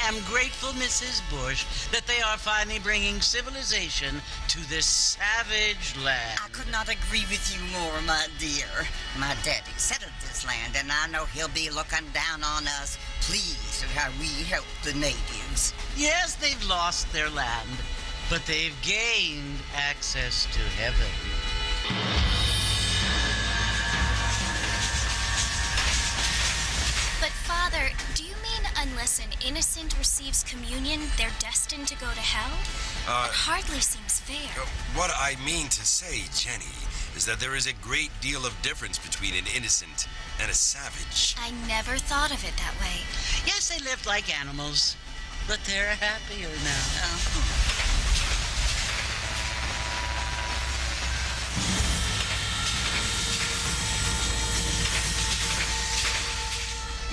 am grateful, Mrs. Bush, that they are finally bringing civilization to this savage land. I could not agree with you more, my dear. My daddy settled this land, and I know he'll be looking down on us, pleased at how we help the natives. Yes, they've lost their land, but they've gained access to heaven. But, Father, do you mean unless an innocent receives communion, they're destined to go to hell? That hardly seems fair. What I mean to say, Jenny, is that there is a great deal of difference between an innocent and a savage. I never thought of it that way. Yes, they lived like animals, but they're happier now.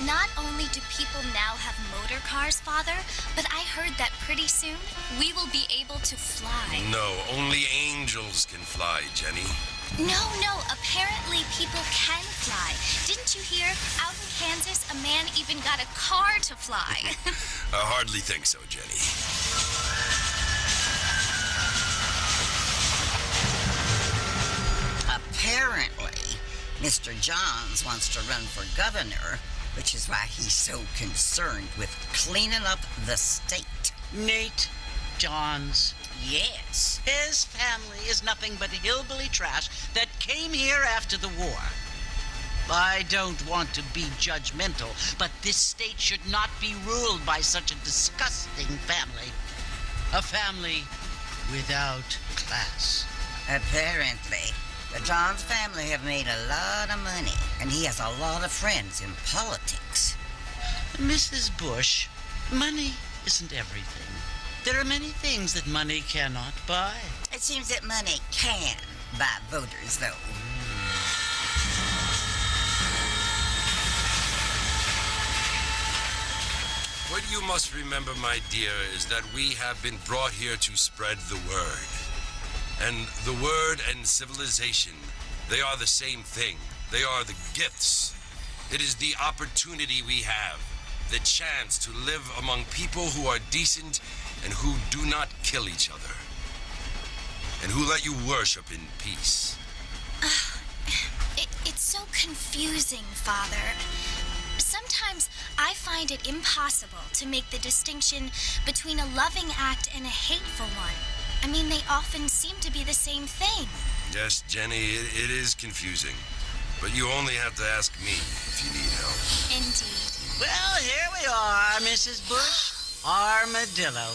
Not only do people now have motor cars, Father, but I heard that pretty soon we will be able to fly. No, only angels can fly, Jenny. No, apparently people can fly. Didn't you hear? Out in Kansas, a man even got a car to fly. I hardly think so, Jenny. Apparently, Mr. Johns wants to run for governor, which is why he's so concerned with cleaning up the state. Nate Johns. Yes. His family is nothing but hillbilly trash that came here after the war. I don't want to be judgmental, but this state should not be ruled by such a disgusting family. A family without class. Apparently, the Johns family have made a lot of money, and he has a lot of friends in politics. Mrs. Bush, money isn't everything. There are many things that money cannot buy. It seems that money can buy voters, though. What you must remember, my dear, is that we have been brought here to spread the word. And the word and civilization, they are the same thing. They are the gifts. It is the opportunity we have, the chance to live among people who are decent and who do not kill each other, and who let you worship in peace. It's so confusing, Father. Sometimes I find it impossible to make the distinction between a loving act and a hateful one. I mean, they often seem to be the same thing. Yes, Jenny, it is confusing. But you only have to ask me if you need help. Indeed. Well, here we are, Mrs. Bush. Armadillo.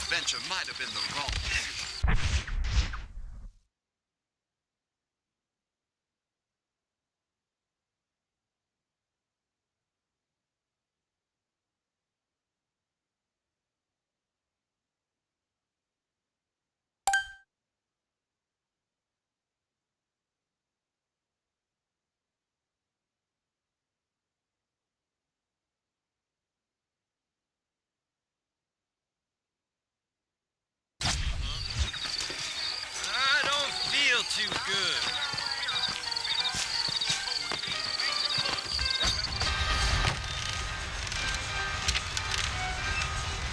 Adventure might have been the wrong. Too good.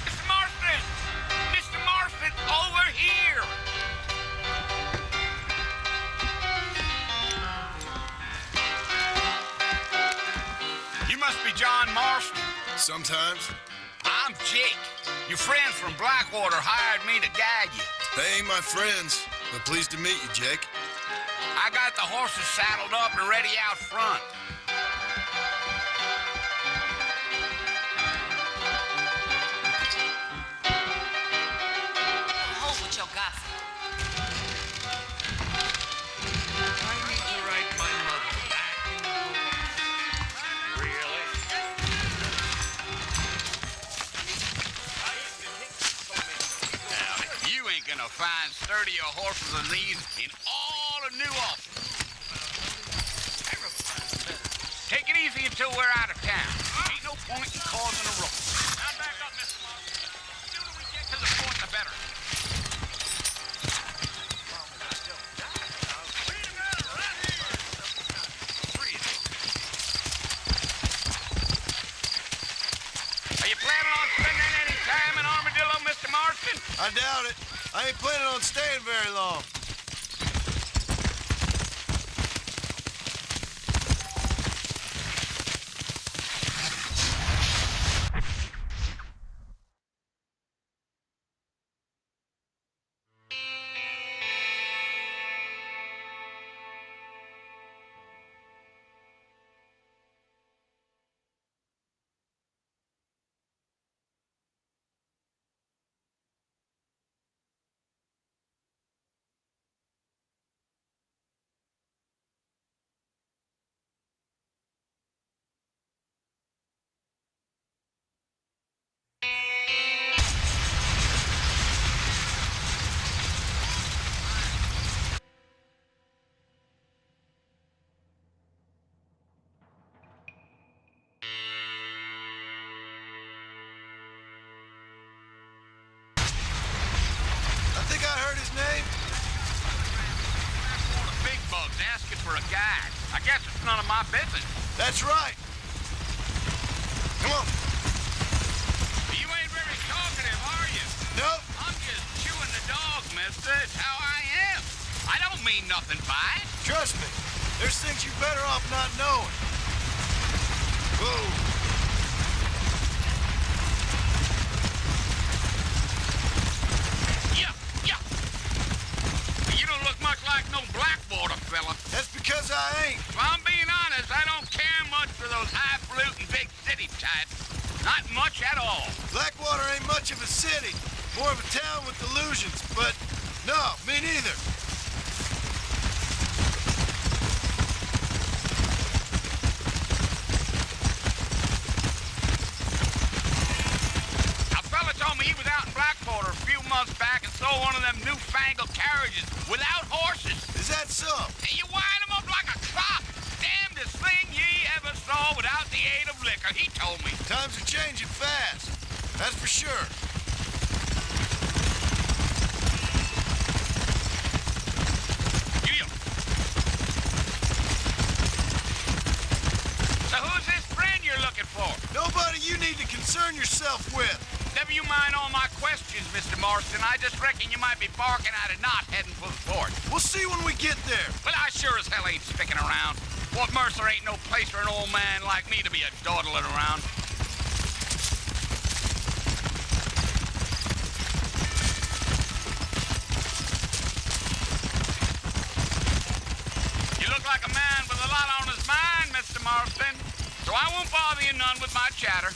Mr. Marston! Mr. Marston, over here! You must be John Marston. Sometimes. I'm Jake. Your friends from Blackwater hired me to guide you. They ain't my friends, but pleased to meet you, Jake. I got the horses saddled up and ready out front. Hold with your gossip. I need to write my mother back in the book. Really? Now, you ain't gonna find sturdier horses than these in all of New Orleans. Take it easy until we're out of town. Ain't no point in causing a row. Now back up, Mr. Martin. The sooner we get to the point, the better. Are you planning on spending any time in Armadillo, Mr. Marston? I doubt it. I ain't planning on staying very long. I think I heard his name. All the big bugs asking for a guide. I guess it's none of my business. That's right. Come on. You ain't very talkative, are you? Nope. I'm just chewing the dog, mister. It's how I am. I don't mean nothing by it. Trust me. There's things you're better off not knowing. Whoa. Yeah, yeah. You don't look much like no Blackwater fella. That's because I ain't. If I'm being honest, I don't care much for those highfalutin big city types. Not much at all. Blackwater ain't much of a city. More of a town with illusions, but no, me neither. A fella told me he was out in Blackwater a few months back and saw one of them newfangled carriages without horses. Is that so? Hey, you wind them up like a clock. Damnedest thing ye ever saw without the aid of liquor, he told me. Times are changing fast. That's for sure. Yeah. So who's this friend you're looking for? Nobody you need to concern yourself with. Never you mind all my questions, Mr. Marston. I just reckon you might be barking at a knot heading for the fort. We'll see when we get there. Well, I sure as hell ain't sticking around. Fort Mercer ain't no place for an old man like me to be a dawdling around. You look like a man with a lot on his mind, Mr. Marston. So I won't bother you none with my chatter.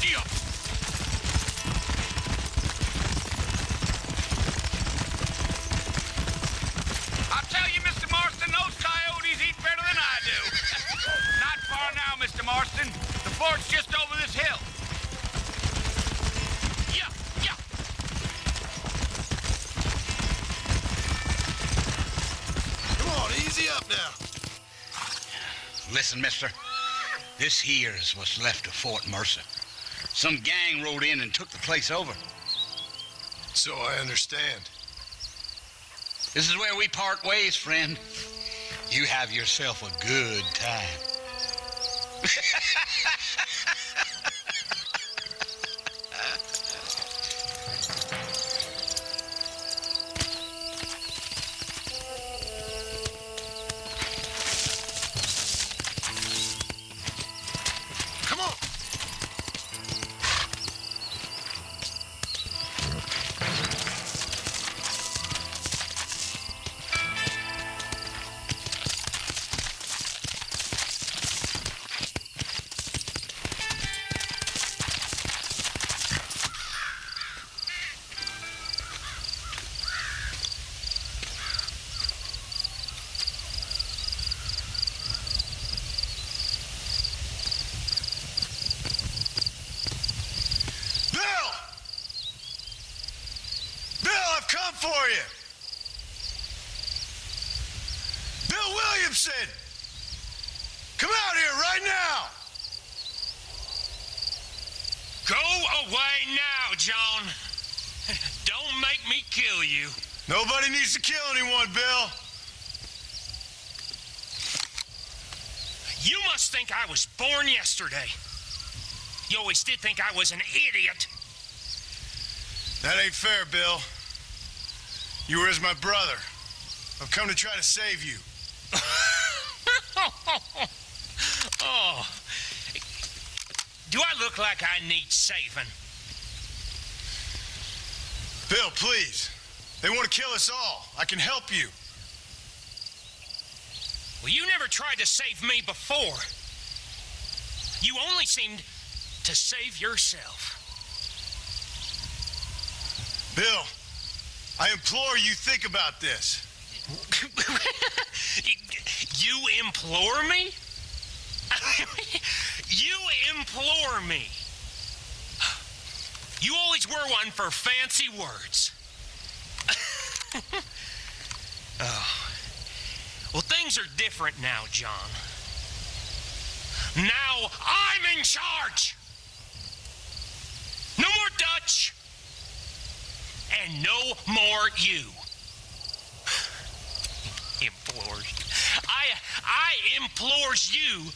Yeah. I'll tell you, Mr. Marston, those coyotes eat better than I do. Not far now, Mr. Marston. The fort's just over this hill. Yeah, yeah. Come on, easy up now. Listen, mister. This here is what's left of Fort Mercer. Some gang rode in and took the place over. So I understand. This is where we part ways, friend. You have yourself a good time. Come on. Bill! Bill, I've come for you! Bill Williamson! Come out here right now! Go away now, John. Don't make me kill you. Nobody needs to kill anyone, Bill. You must think I was born yesterday. You always did think I was an idiot. That ain't fair, Bill. You were as my brother. I've come to try to save you. Oh. Do I look like I need saving? Bill, please. They want to kill us all. I can help you. Well, you never tried to save me before. You only seemed to save yourself. Bill, I implore you, think about this. You implore me? You implore me. You always were one for fancy words. Oh. Well, things are different now, John. Now I'm in charge. No more Dutch. And no more you. Implores. I implores you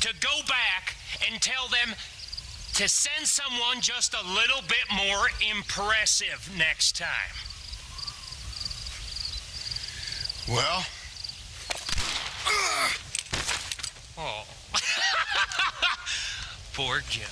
to go back and tell them to send someone just a little bit more impressive next time. Well? Oh. Poor John.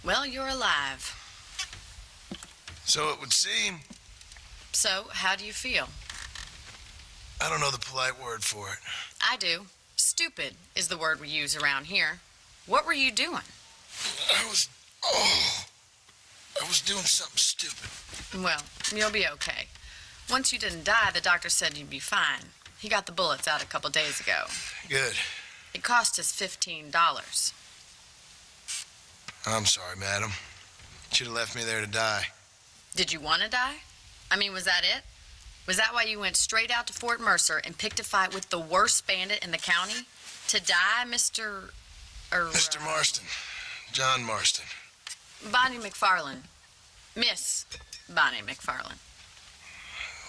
Well, you're alive. So it would seem. So, how do you feel? I don't know the polite word for it. I do. Stupid is the word we use around here. What were you doing? I was doing something stupid. Well, you'll be okay. Once you didn't die, the doctor said you'd be fine. He got the bullets out a couple days ago. Good. It cost us $15. I'm sorry, madam. Should have left me there to die. Did you want to die? I mean, was that it? Was that why you went straight out to Fort Mercer and picked a fight with the worst bandit in the county? To die, Mr. Mr. Marston. John Marston. Bonnie McFarland. Miss Bonnie McFarland.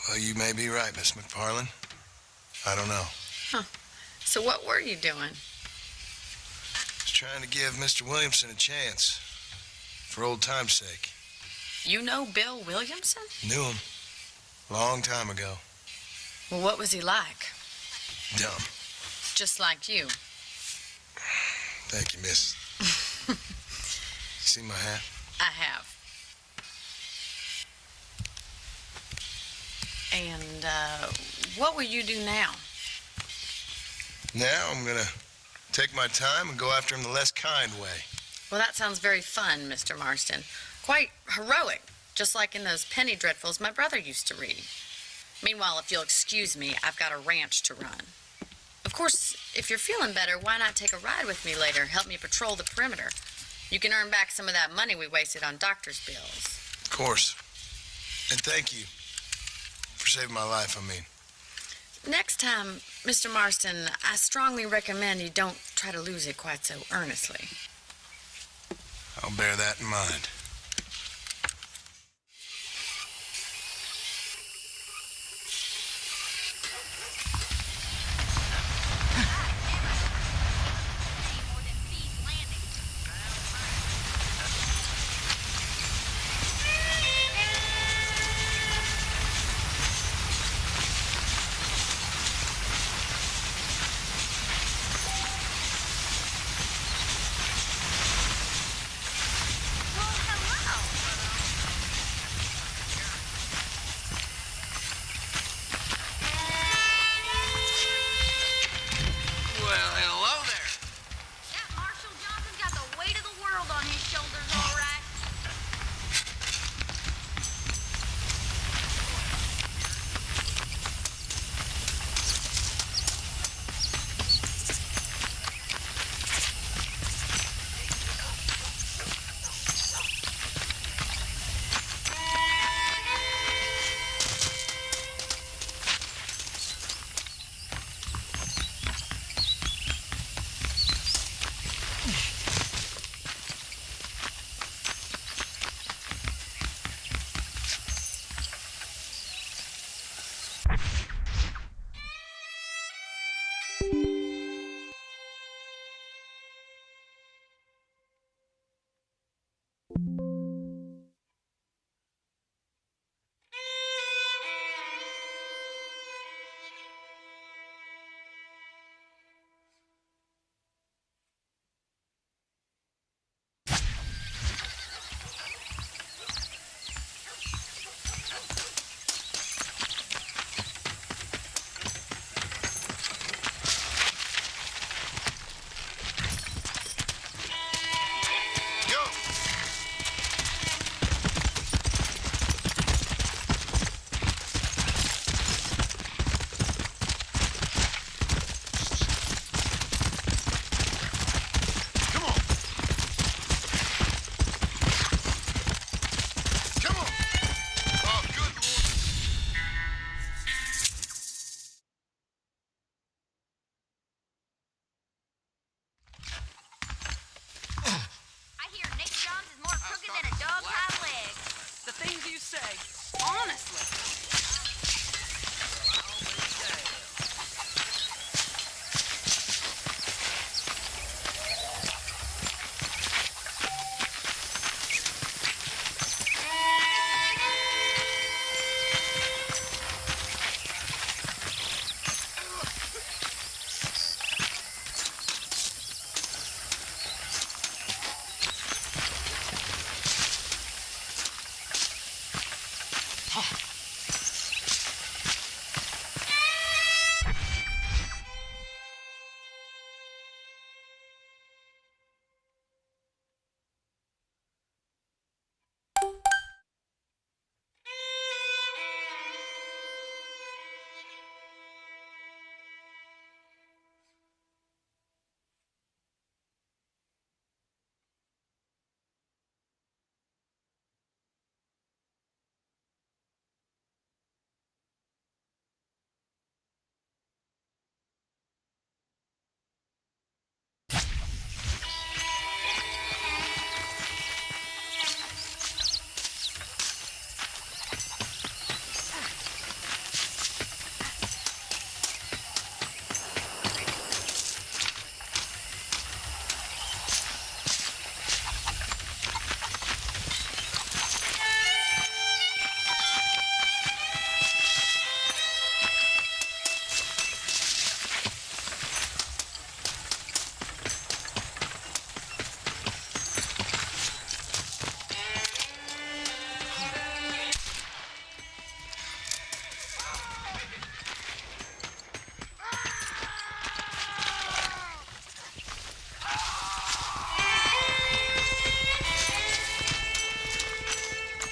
Well, you may be right, Miss McFarland. I don't know. Huh. So what were you doing? Just trying to give Mr. Williamson a chance. For old time's sake. You know Bill Williamson? Knew him. Long time ago. Well, what was he like? Dumb. Just like you. Thank you, miss. You see my hat? I have. And, what will you do now? Now I'm gonna take my time and go after him the less kind way. Well, that sounds very fun, Mr. Marston. Quite heroic, just like in those penny dreadfuls my brother used to read. Meanwhile, if you'll excuse me, I've got a ranch to run. Of course, if you're feeling better, why not take a ride with me later? Help me patrol the perimeter. You can earn back some of that money we wasted on doctor's bills. Of course. And thank you for saving my life, I mean. Next time, Mr. Marston, I strongly recommend you don't try to lose it quite so earnestly. I'll bear that in mind.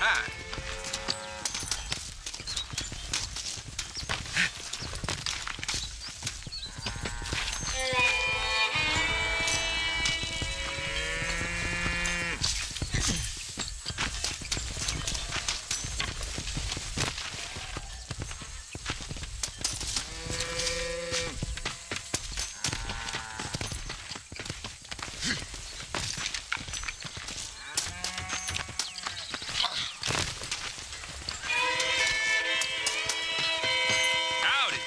Hi. Howdy.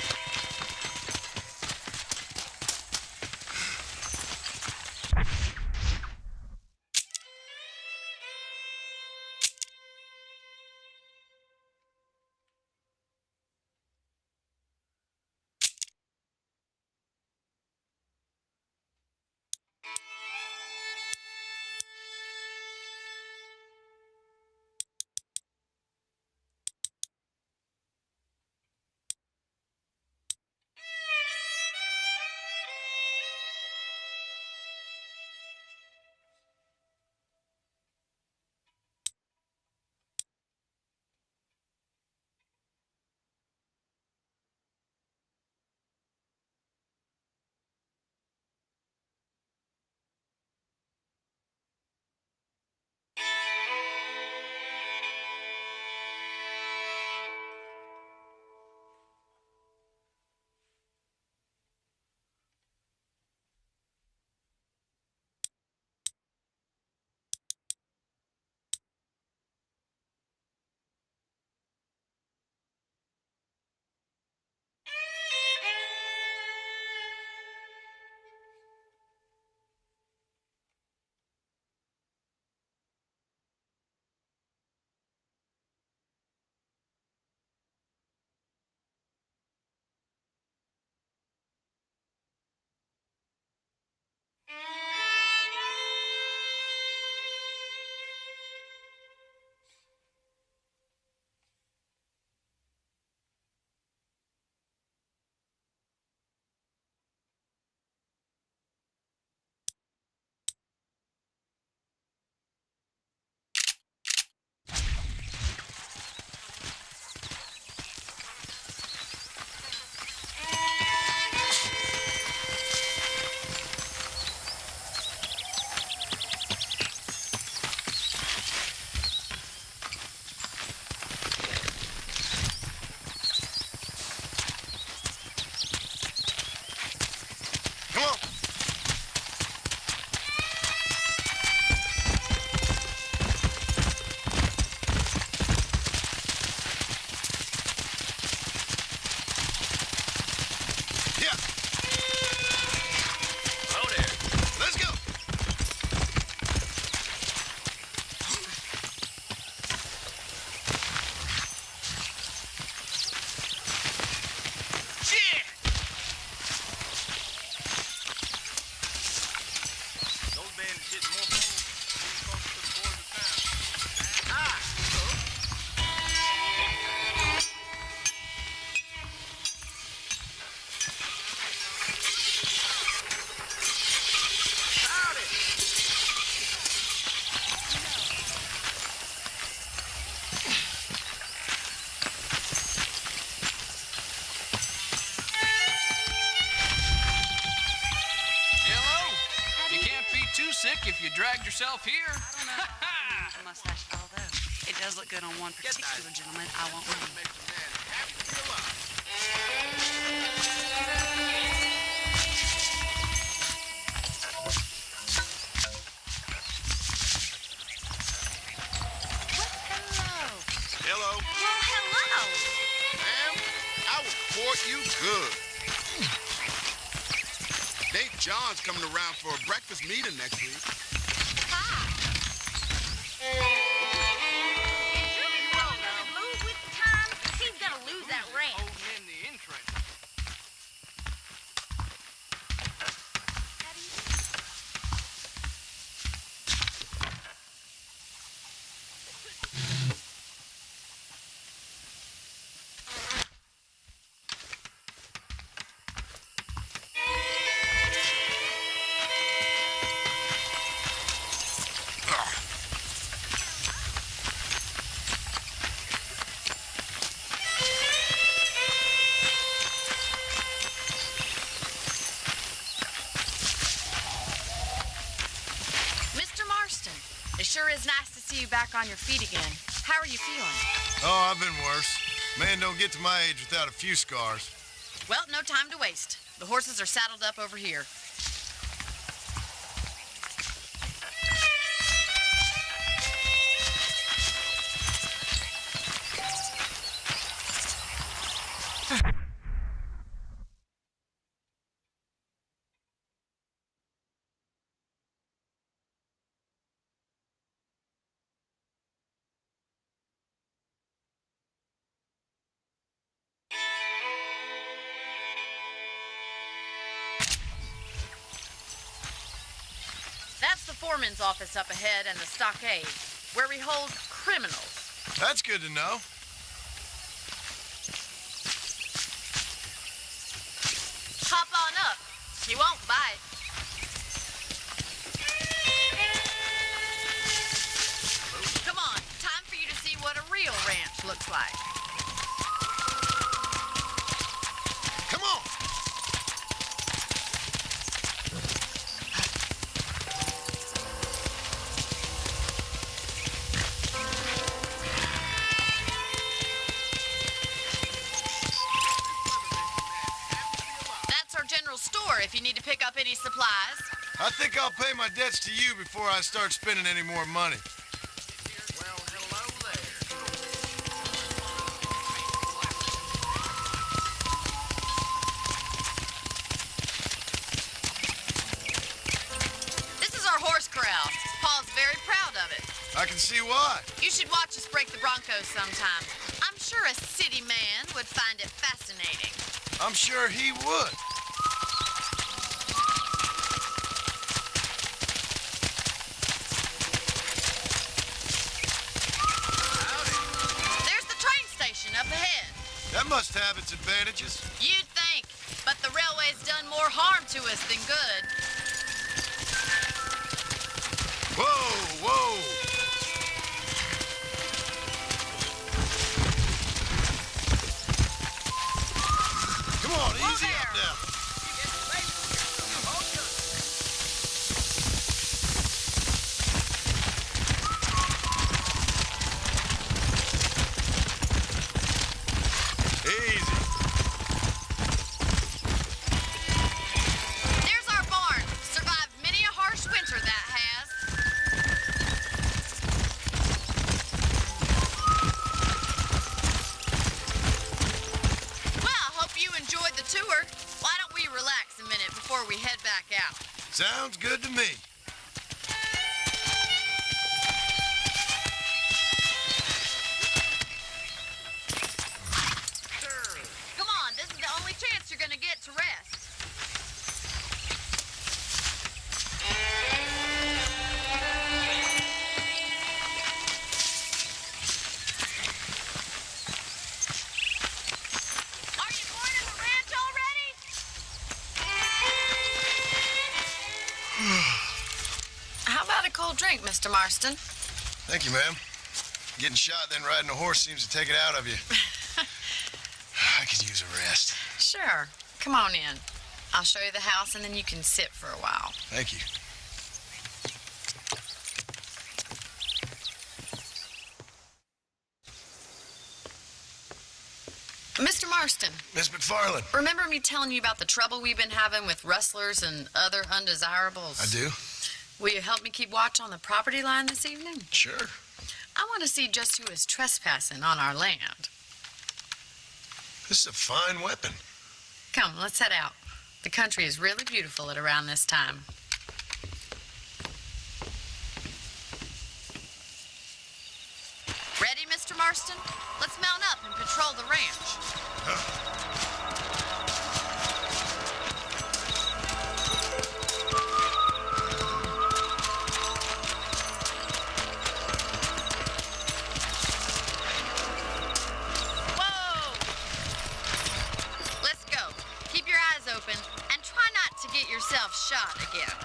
Come on. Yeah. Hello there. Let's go. Shit! Those bandits getting more bold. Getting closer to the border of town. Ah! Howdy! Hello? You can't be too sick if you dragged yourself here. I don't know if I like the mustache, although it does look good on one particular gentleman. I won't name. Makes a man happy to be alive. Hello. Hello. Well, hello. Ma'am, I will court you good. Dave John's coming around for a breakfast meeting next week. Hi. Is your fella gonna move with the times? He's gonna lose that ranch. Holding in the entrance. on your feet again. How are you feeling? Oh, I've been worse. Man don't get to my age without a few scars. Well, no time to waste. The horses are saddled up over here. That's the foreman's office up ahead and the stockade, where we hold criminals. That's good to know. Hop on up. He won't bite. Come on, time for you to see what a real ranch looks like. Come on. That's our general store if you need to pick up any supplies. I think I'll pay my debts to you before I start spending any more money. Well, hello there. This is our horse corral. Paul's very proud of it. I can see why. You should watch us break the Broncos sometime. I'm sure a city man would find it fascinating. I'm sure he would. There's the train station up ahead. That must have its advantages. You'd think, but the railway's done more harm to us than good. Whoa, whoa. Come on, Whoa easy up there. now. Easy. There's our barn. Survived many a harsh winter, that has. Well, hope you enjoyed the tour. Why don't we relax a minute before we head back out? Sounds good to me. Come on, this is the only chance you're gonna get to rest. Are you born in the ranch already? How about a cold drink, Mr. Marston? Thank you, ma'am. Getting shot, then riding a horse seems to take it out of you. I could use a rest. Sure. Come on in. I'll show you the house, and then you can sit for a while. Thank you. Mr. Marston, Miss McFarland. remember me telling you about the trouble we've been having with rustlers and other undesirables? I do? Will you help me keep watch on the property line this evening? Sure. I want to see just who is trespassing on our land. This is a fine weapon. Come, let's head out. The country is really beautiful at around this time. Ready, Mr. Marston? Let's mount up and patrol the ranch. Whoa! Let's go. Keep your eyes open and try not to get yourself shot again.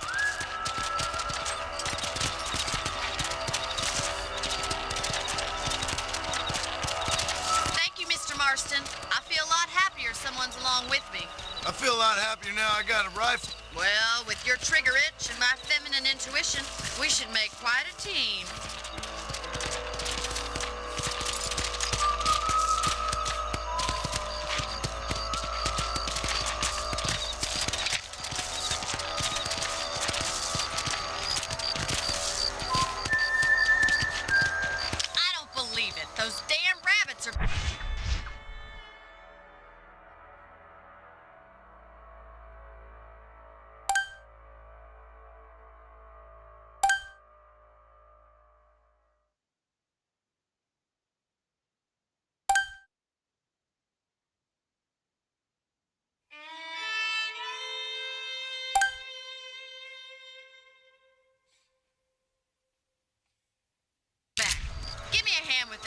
Thank you, Mr. Marston. I feel a lot happier someone's along with me. I feel a lot happier now I got a rifle. Well, with your trigger itch and my feminine intuition, we should make quite a team.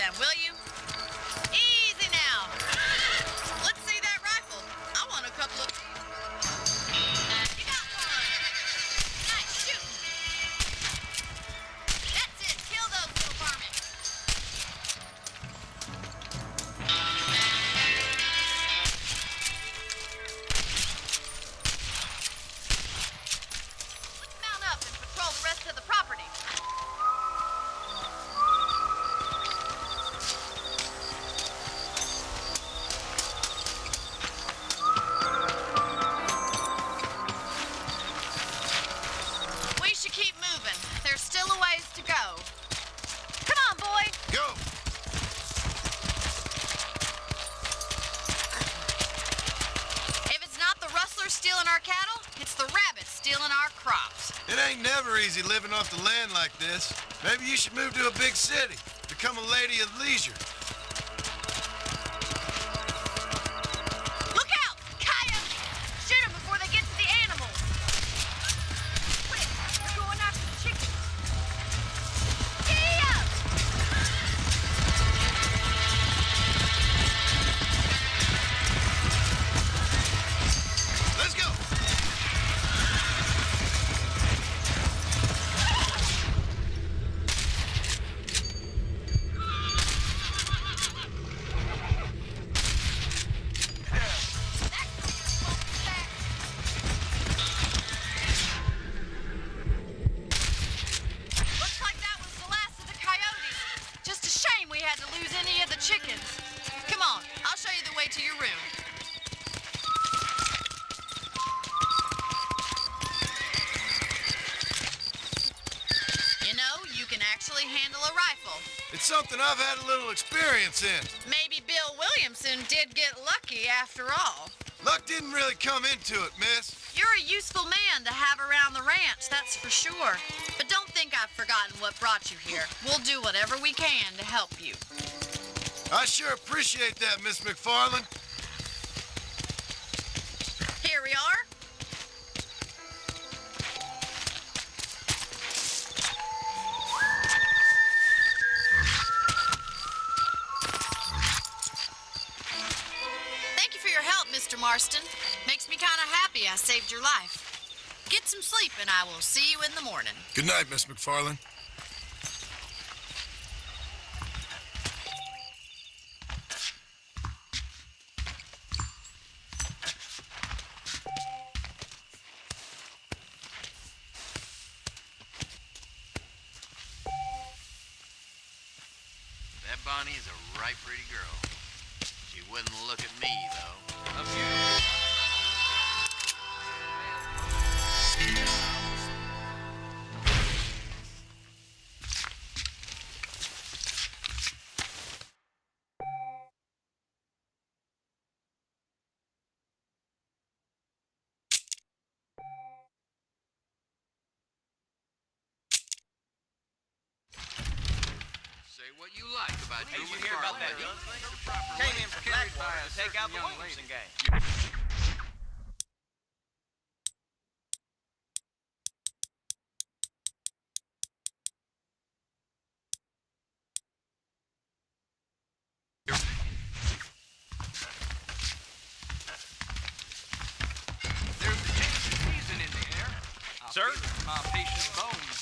then, will you? Easy now. Let's see that rifle. I want a couple of... You got one. Nice shooting. That's it. Kill those little varmints. Let's mount up and patrol the rest of the property. We should keep moving. There's still a ways to go. Come on, boy. Go! If it's not the rustlers stealing our cattle, it's the rabbits stealing our crops. It ain't never easy living off the land like this. Maybe you should move to a big city. Become a lady of leisure. Look out! Coyote! Shoot them before they get to the animals. Quick, we're going after the chickens. Giddy up! Let's go! Looks like that was the last of the coyotes. Just a shame we had to lose any of the chickens. Come on, I'll show you the way to your room. You know, you can actually handle a rifle. It's something I've had a little experience in. Maybe Bill Williamson did get lucky after all. Luck didn't really come into it, miss. You're a useful man to have around the ranch, that's for sure. But don't think I've forgotten what brought you here. We'll do whatever we can to help you. I sure appreciate that, Miss McFarland. Here we are. Thank you for your help, Mr. Marston. Makes me kind of happy I saved your life. Get some sleep and I will see you in the morning. Good night, Miss McFarland. That Bonnie is a right pretty girl. She wouldn't look at me, though. Love you. Say what you like about Hey, you you hear about that? Came in from Blackwater to take out the Williamson gang. There's a chance of treason in the air. Sir? My patient's bones.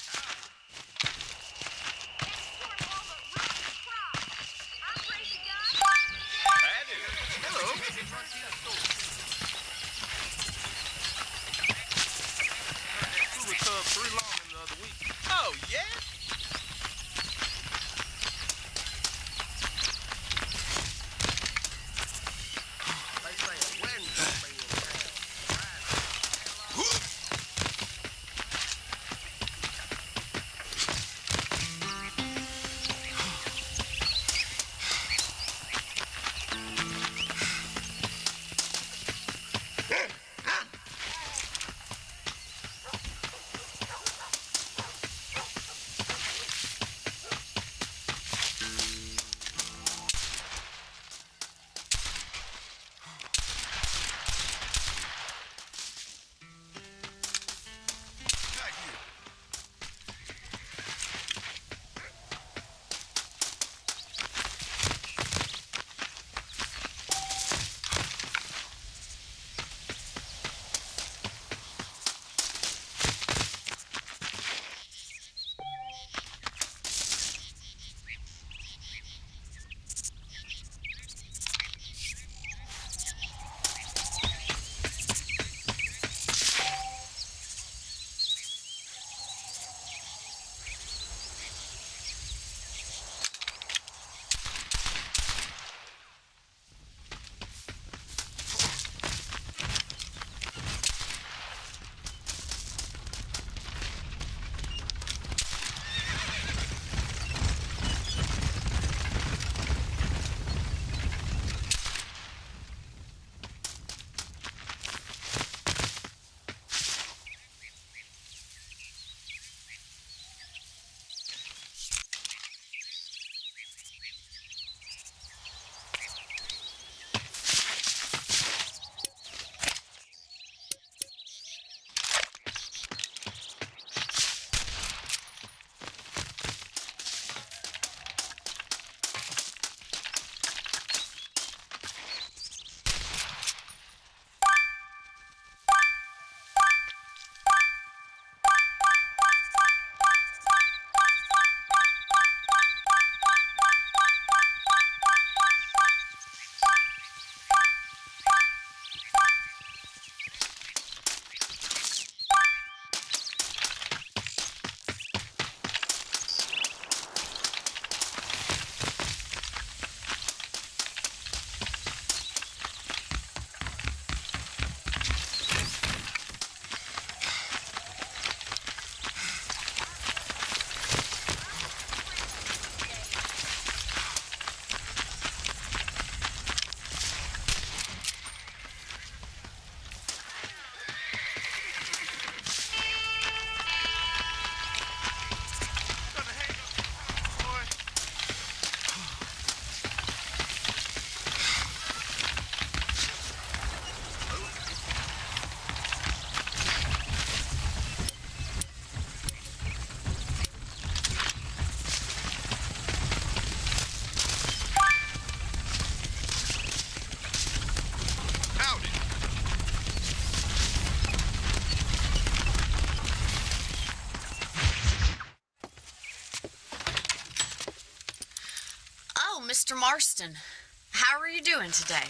I do. Hello. We were 3 lawmen the other week. Oh, yeah? Mr. Marston. How are you doing today?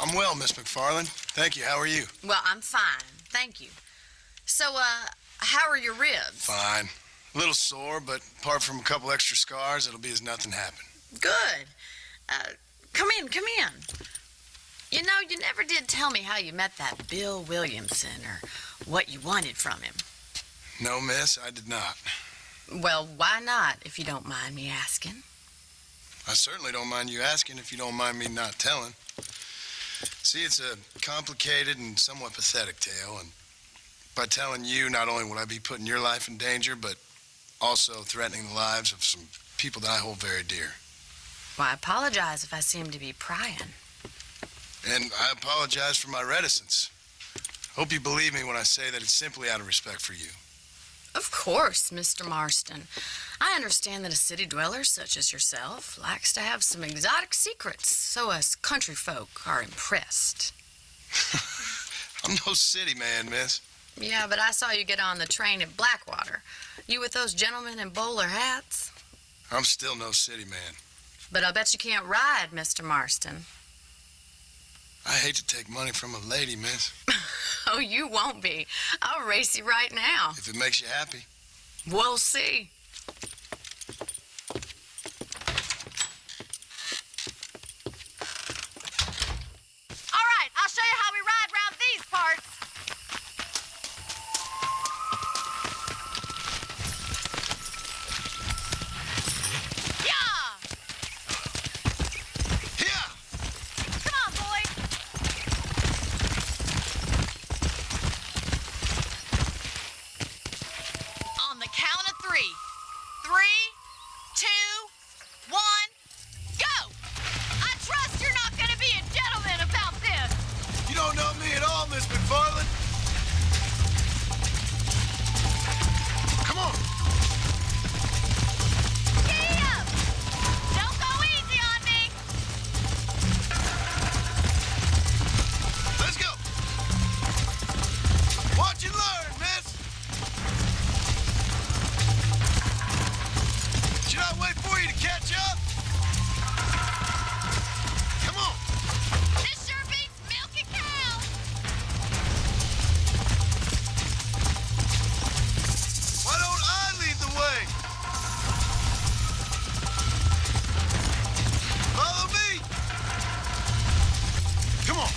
I'm well, Miss McFarland. Thank you. How are you? Well, I'm fine. Thank you. So, how are your ribs? Fine. A little sore, but apart from a couple extra scars, it'll be as nothing happened. Good. Come in. You know, you never did tell me how you met that Bill Williamson or what you wanted from him. No, miss, I did not. Well, why not, if you don't mind me asking? I certainly don't mind you asking if you don't mind me not telling. See, it's a complicated and somewhat pathetic tale, and by telling you, not only will I be putting your life in danger, but also threatening the lives of some people that I hold very dear. Well, I apologize if I seem to be prying. And I apologize for my reticence. Hope you believe me when I say that it's simply out of respect for you. Of course, Mr. Marston. I understand that a city dweller such as yourself likes to have some exotic secrets, so us country folk are impressed. I'm no city man, miss. Yeah, but I saw you get on the train at Blackwater. You with those gentlemen in bowler hats? I'm still no city man. But I'll bet you can't ride, Mr. Marston. I hate to take money from a lady, miss. Oh, you won't be. I'll race you right now. If it makes you happy. We'll see. All right, I'll show you how we ride around these parts. Yeah! Yeah! Come on, boys. On the count of three. 3, 2, 1, go! I trust you're not going to be a gentleman about this. You don't know me at all, Miss McFarland. Come on. Giddy up! Don't go easy on me. Let's go. Watch and learn, miss. Should I wait for you to catch up? Come on. This sure beats milking cows. Why don't I lead the way? Follow me. Come on.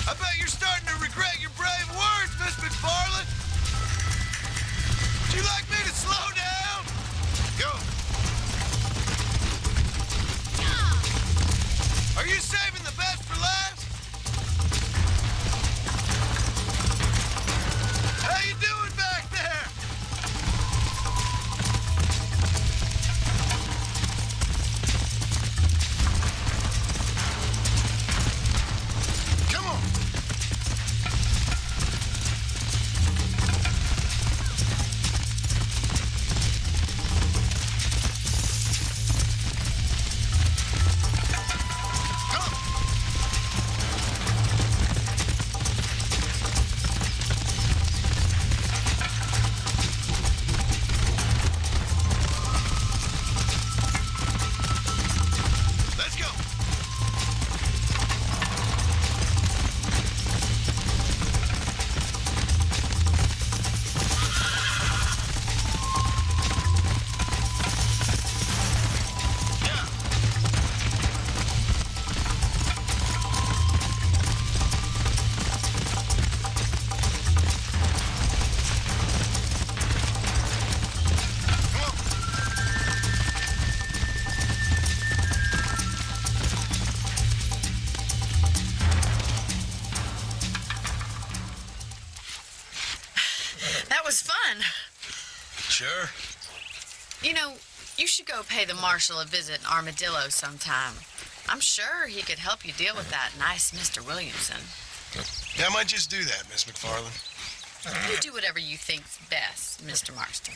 I bet you're starting to regret your brave words, Miss McFarland. Would you like me to slow down? Go. Are you saving the best for last? How you doing back there? Come on. Come. Let's go. Yeah. Come on. That was fun. Sure. You know, you should go pay the marshal a visit in Armadillo sometime. I'm sure he could help you deal with that nice Mr. Williamson. Yeah, I might just do that, Miss McFarland. You do whatever you think's best, Mr. Marston.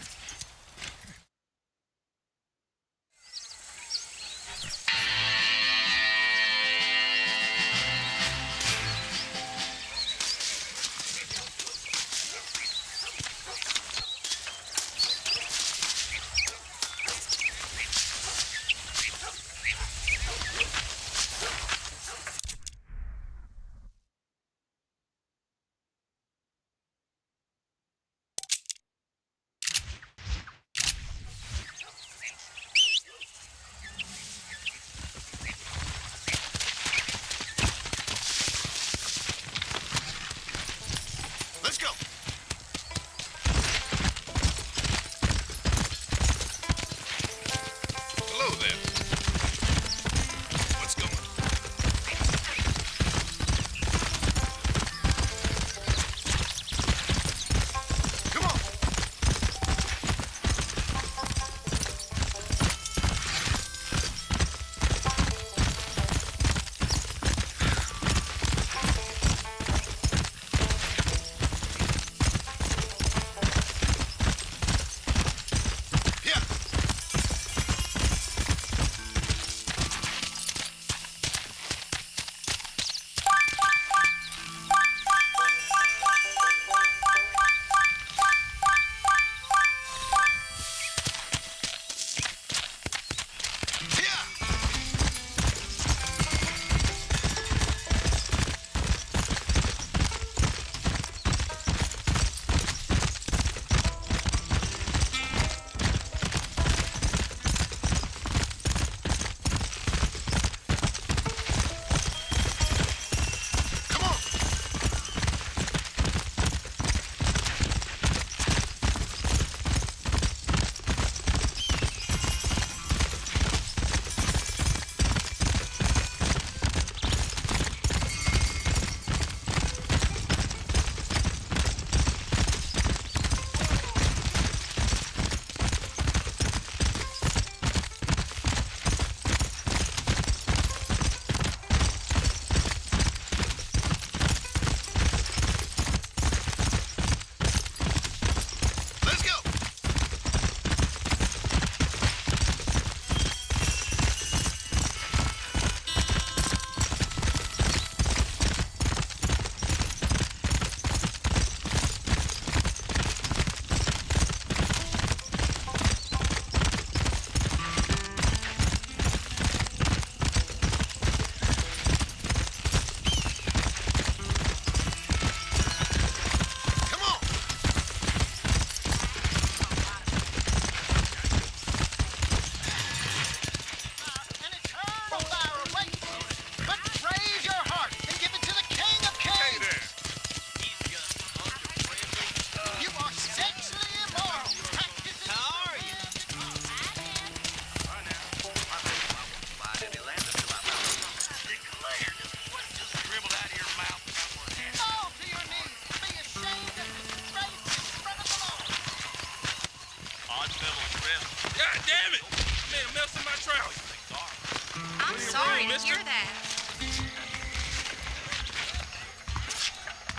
Sorry to hear that.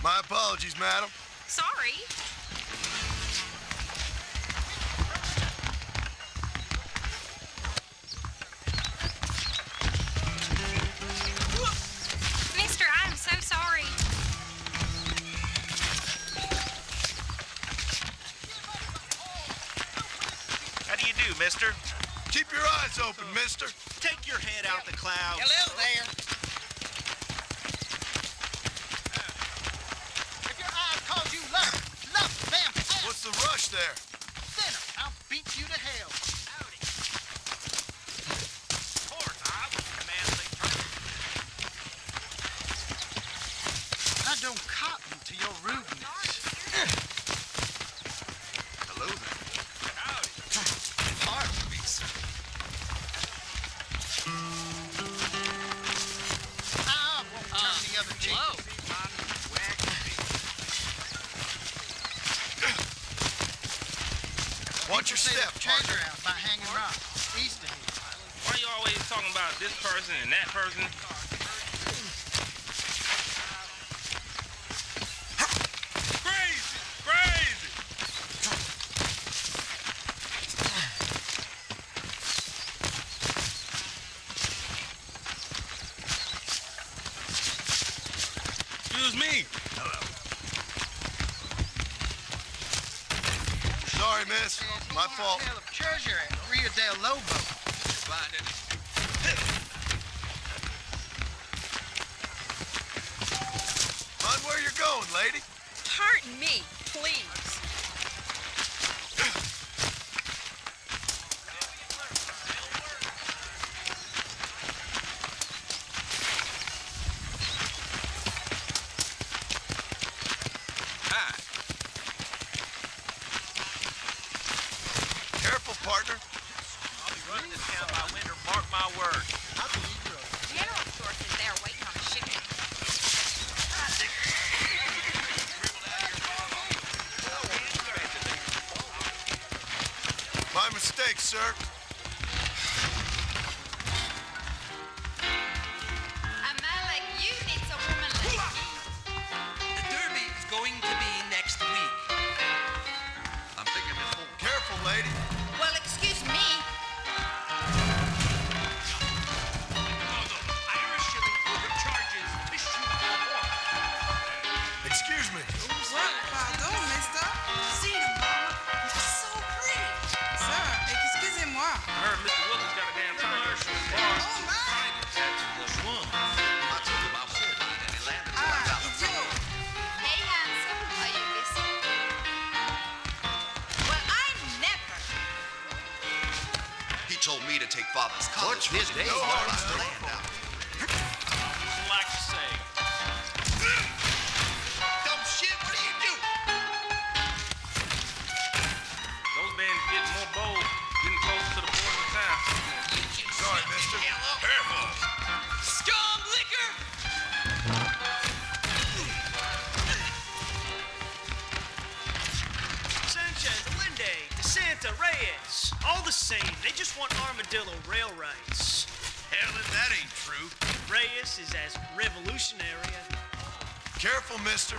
My apologies, madam. Sorry. Mister, I'm so sorry. How do you do, mister? Keep your eyes open, mister. Take your head out the clouds. Hello there. If your eyes cause you love them, What's the rush there? sinner, I'll beat you to hell. Howdy. Course, I was the manly turn. I don't cotton to your rudeness. Hello there. Howdy. Pardon me, sir. I won't turn the other cheek. Watch your Say step, the treasure partner. out by hanging rocks east of here. Why you always talking about this person and that person? Crazy! Crazy! Excuse me. Sorry, miss. My fault. Tale of treasure at Rio del Lobo. Mind where you're going, lady. Pardon me, please. Hi. Careful, partner. I'll be running this town by winter, mark my word. General Source is there waiting on a shipment. My mistake, sir. A man like you needs a woman like me. The Derby is going to be next week. I'm thinking this whole Careful, lady. Well, excuse me. Irish shilling overcharges issue for Excuse me. Pardon, mister. See them, mama. It's so pretty. Sir, excusez-moi. I heard Mr. Willis got a damn commercial bar. Oh, my. I told him I was fine and he landed right out the idiot. Hey, handsome, are you busy? Well, I'm never. He told me to take Father's college. His day. No harm done. Land out. Like you say. Dumb shit, what do you do? Those bands getting more bold, getting closer to the border of town. Sorry, mister. Careful. Scum liquor! Sanchez, Allende, DeSanta, Reyes. All the same, they just want armadillo rail rights. Hell, if that ain't true. Reyes is as revolutionary as Careful, mister.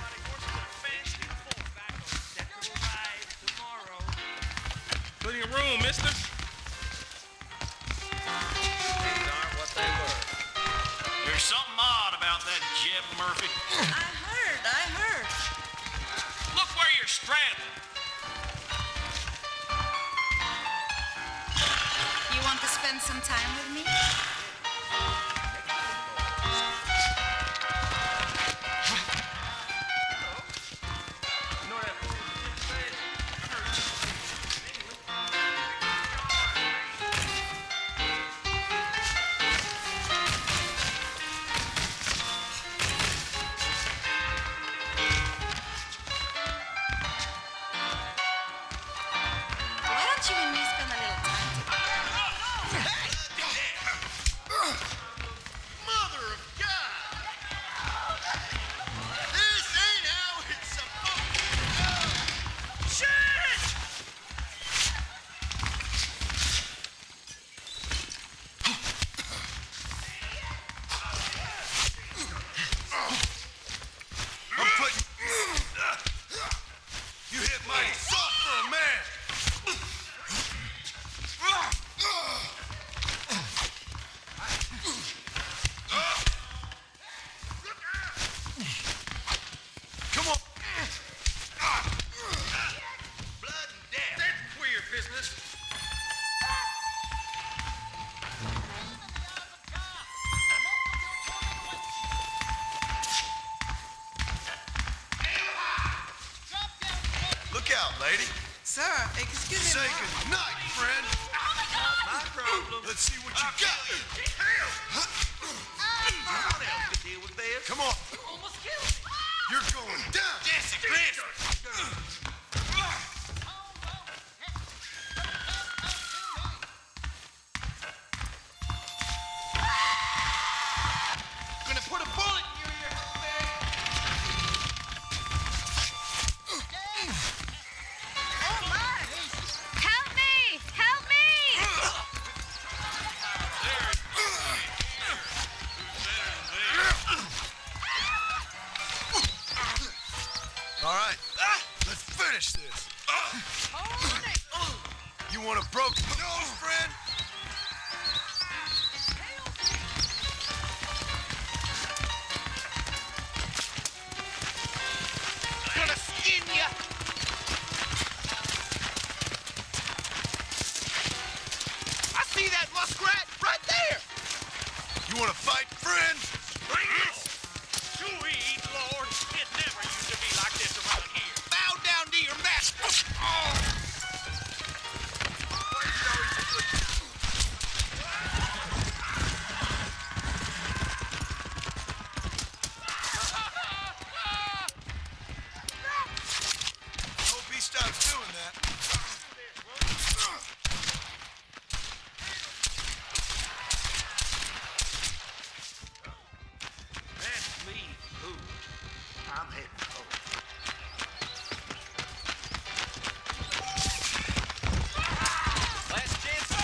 Plenty of room, mister. These aren't what they were. There's something odd about that Jeb Murphy. I heard. Look where you're straddling. You want to spend some time with me? You know that fool Jim said? I heard Why don't you and me spend a little time together? Look out, lady. Sir, excuse me. Say goodnight, friend. My problem. Let's see what you got. Someone else could deal with this. Come on. Almost killed me. You're going down. Jesse, Chris. Gonna put a bullet in your ear, man. Oh, my. Help me! Help me! All right, let's finish this. You want a broken nose, friend? Gonna skin ya. I see that muskrat right there. You want to fight, friend? Sweet Lord, it never used to be like this around here. Bow down to your master. Hope he stops doing that. Let's leave food. I'm heading home. Last chance to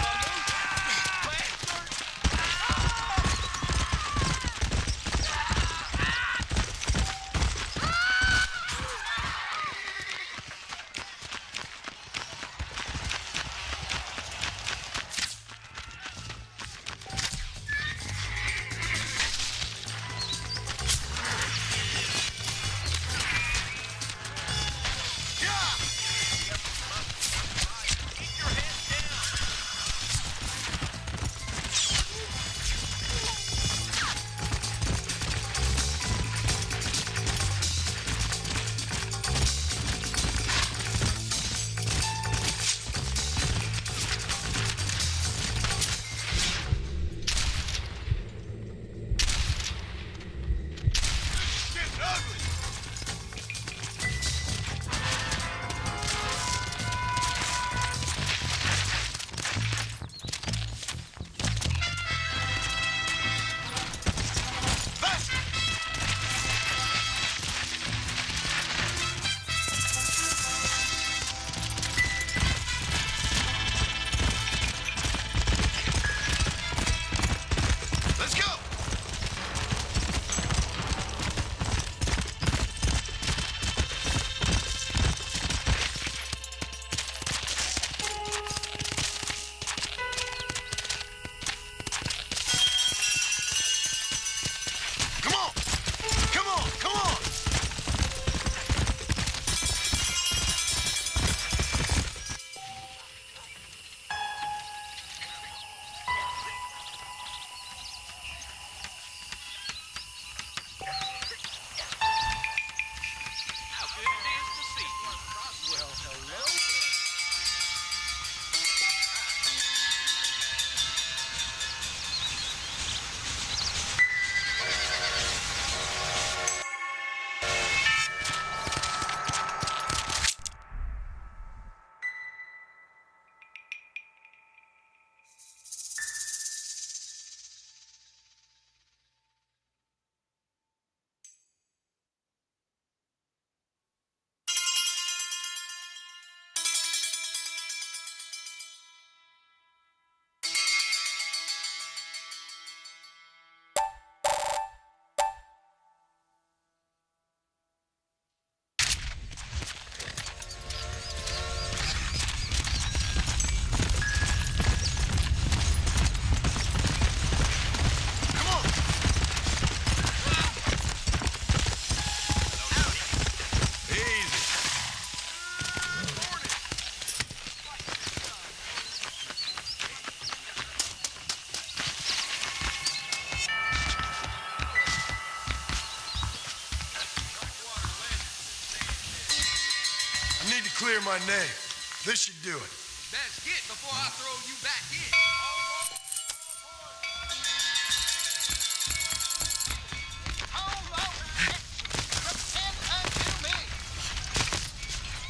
I need to clear my name. This should do it. Best get before I throw you back in.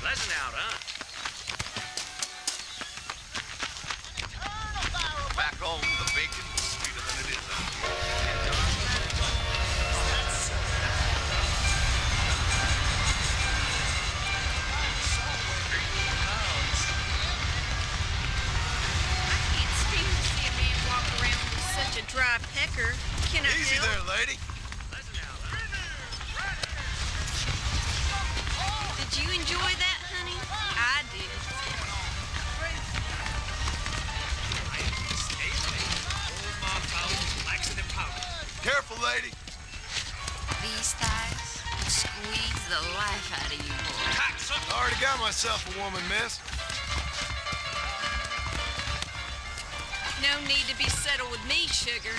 Pleasant out, huh? Back home, the bacon's sweeter than it is out here. I can't stand to see a man walk around with such a dry pecker. Can I Easy help? there, lady. Did you enjoy that, honey? I did. Careful, lady. These thighs squeeze the life out of you, boy. I already got myself a woman, miss. No need to be settled with me, sugar.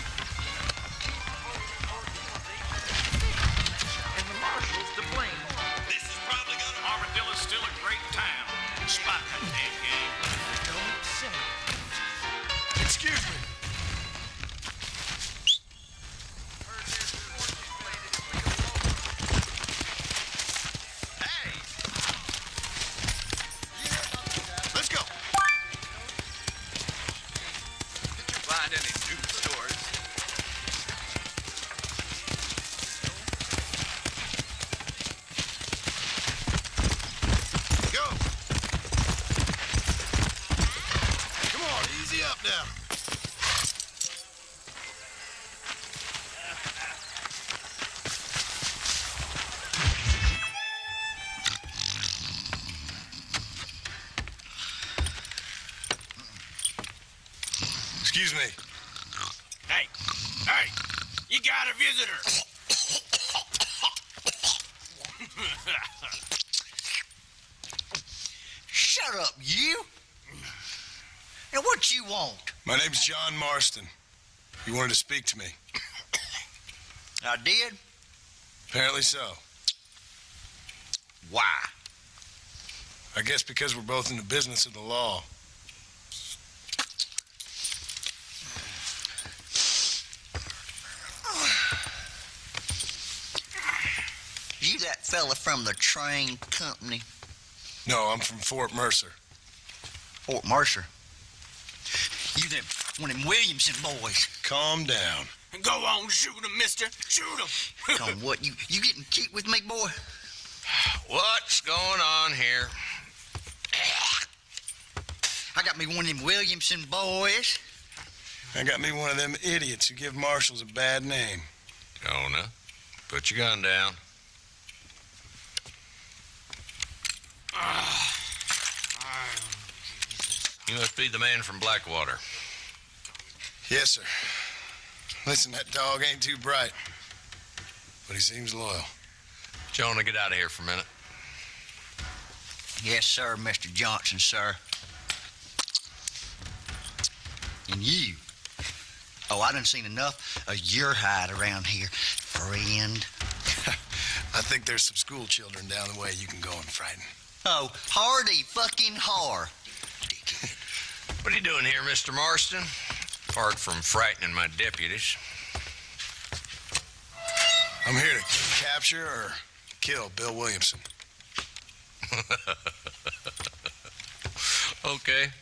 And the marshal's to blame. This is probably gonna... Armadillo's still a great town, despite that damn game. Don't say. Excuse me. Let's go. Did you find any new stores? Go. Come on, easy up now. Excuse me. Hey, you got a visitor. Shut up, you. And what you want? My name's John Marston. You wanted to speak to me. I did? Apparently so. Why? I guess because we're both in the business of the law. You that fella from the train company? No, I'm from Fort Mercer. Fort Mercer? You them one of them Williamson boys. Calm down. Go on, shoot him, mister. Shoot him. Come on, what, you getting cute with me, boy? What's going on here? I got me one of them Williamson boys. I got me one of them idiots who give marshals a bad name. Jonah, put your gun down. You must be the man from Blackwater. Yes, sir. Listen, that dog ain't too bright, but he seems loyal. Jonah, get out of here for a minute. Yes, sir, Mr. Johnson, sir. And you. Oh, I done seen enough of your hide around here, friend. I think there's some school children down the way you can go and frighten. Oh, hardy fucking har. What are you doing here, Mr. Marston? Apart from frightening my deputies. I'm here to capture or kill Bill Williamson. Okay.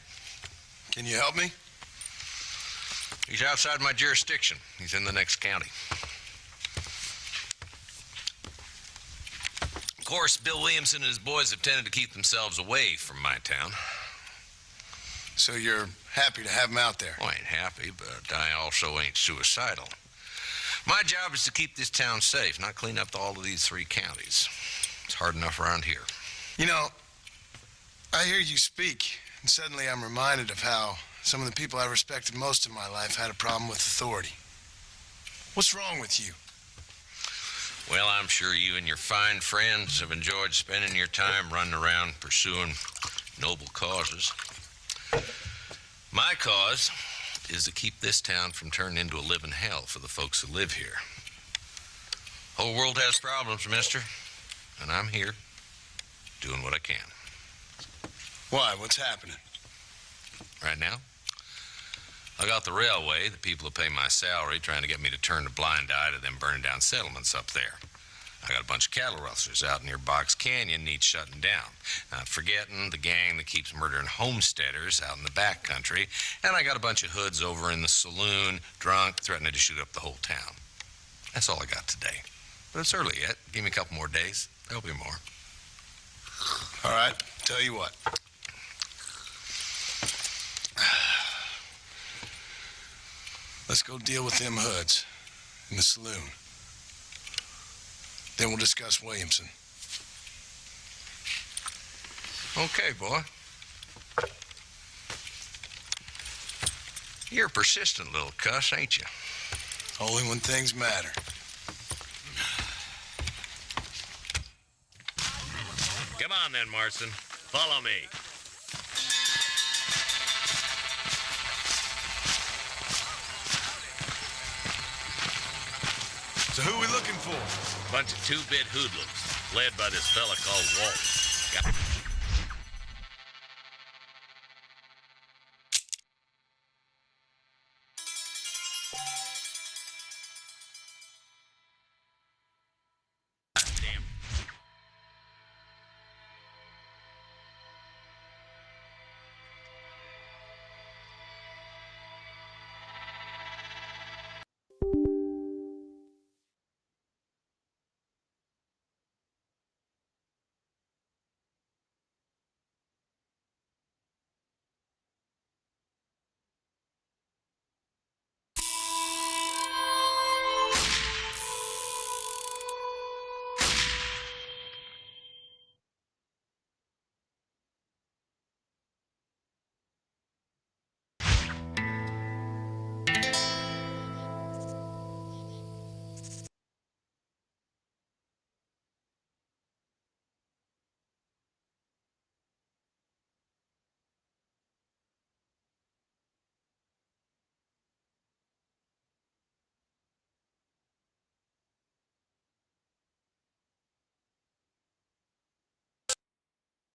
Can you help me? He's outside my jurisdiction. He's in the next county. Of course, Bill Williamson and his boys have tended to keep themselves away from my town. So you're happy to have him out there? Well, I ain't happy, but I also ain't suicidal. My job is to keep this town safe, not clean up all of these 3 counties. It's hard enough around here. You know, I hear you speak, and suddenly I'm reminded of how some of the people I respected most in my life had a problem with authority. What's wrong with you? Well, I'm sure you and your fine friends have enjoyed spending your time running around pursuing noble causes. My cause is to keep this town from turning into a living hell for the folks who live here. Whole world has problems, mister, and I'm here doing what I can. Why? What's happening? Right now, I got the railway, the people who pay my salary, trying to get me to turn a blind eye to them burning down settlements up there. I got a bunch of cattle rustlers out near Box Canyon needs shutting down. Not forgetting the gang that keeps murdering homesteaders out in the back country. And I got a bunch of hoods over in the saloon, drunk, threatening to shoot up the whole town. That's all I got today. But it's early yet. Give me a couple more days. There'll be more. All right, tell you what. Let's go deal with them hoods in the saloon. Then we'll discuss Williamson. Okay, boy. You're a persistent little cuss, ain't you? Only when things matter. Come on then, Marston. Follow me. So who we looking for? Bunch of two-bit hoodlums, led by this fella called Walt.